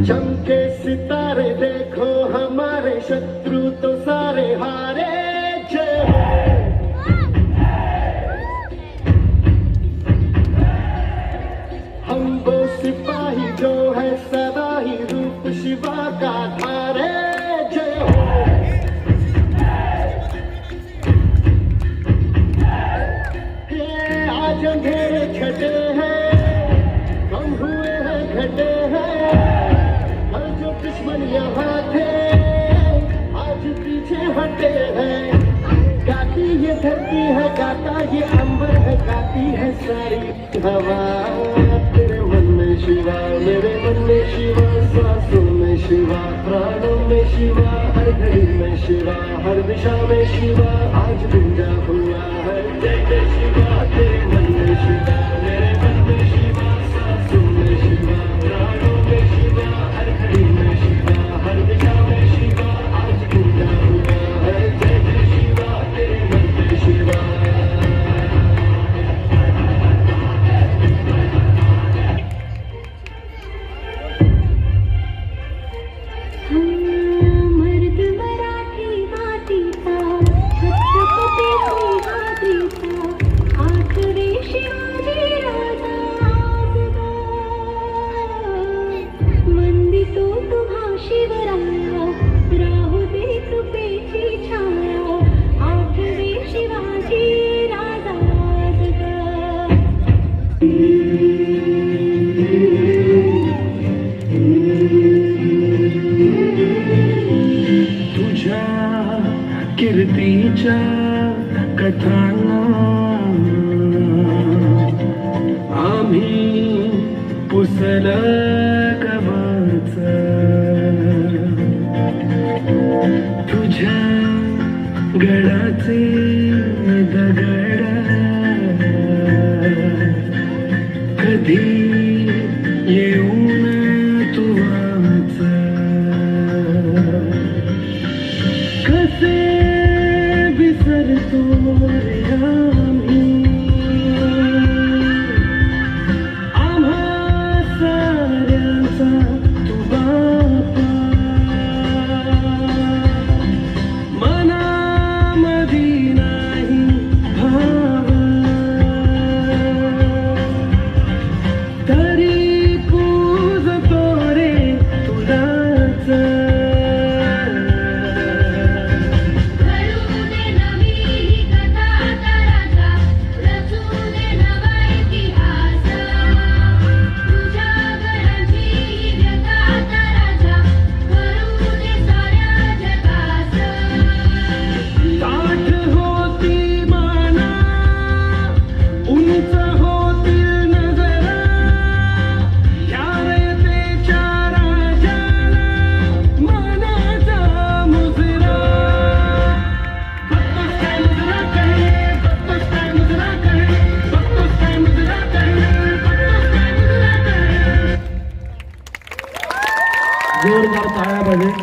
चमके सितारे देखो हमारे शत्रु तो सारे हारे। जय हम वो सिपाही जो है सदा ही रूप शिवा का धारे। जय हो आज अंधेरे छटे हैं, कम हुए हैं घटे हैं, और जो दुश्मन यहाँ थे आज पीछे हटे हैं। गाती ये धरती है, गाता ये अंबर है, गाती है सारी हवा। तेरे मन में शिवा, मेरे मन में शिवा, सांसों में शिवा, प्राणों में शिवा, हर घड़ी में शिवा, हर दिशा में शिवा आज गुंजा हुआ है। जय जय शिवा। तेरे मन में शिवा, मेरे मन में शिवा, सांसों में शिवा, प्राणों में शिवा, हर घड़ी में शिवा, हर दिशा में शिवा आज गुंजा हुआ है। जय जय शिवा। तेरे मन में शिवा। मर्द मराठी मातीचा, छत्रपती सिंहाद्रीचा, आठवे शिवाजी राजा आजगा. वंदितो तुम्हा शिवराया, राहू दे कृपेची छाया, आठवे शिवाजी राजा आजगा. तुझ्या कीर्तीच्या कथांना आम्ही पुसल कवच. तुझ्या गडाचे दगड कधी येऊन तू वाच. कसे विसरतो रे आम्ही आम्हा साऱ्यांचा तू बापा. मनामधी नाही भाव तरी पूजतो रे तुलाच. घडू दे नवी ही कथा आता राजा, रचू दे नवा इतिहास. तुझ्या गडाची ही व्यथा आता राजा, करू दे साऱ्या जगास. ताठ होती माना, उंच होतील नजरा, या रयतेच्या राजाला मानाचा मुजरा. बघतोस काय मुजरा कहे, बघतोस काय मुजरा कहे, बघतोस काय मुजरा कहे, बघतोस काय मुजरा कहे. जोरदार टाळ्या पाहिजे.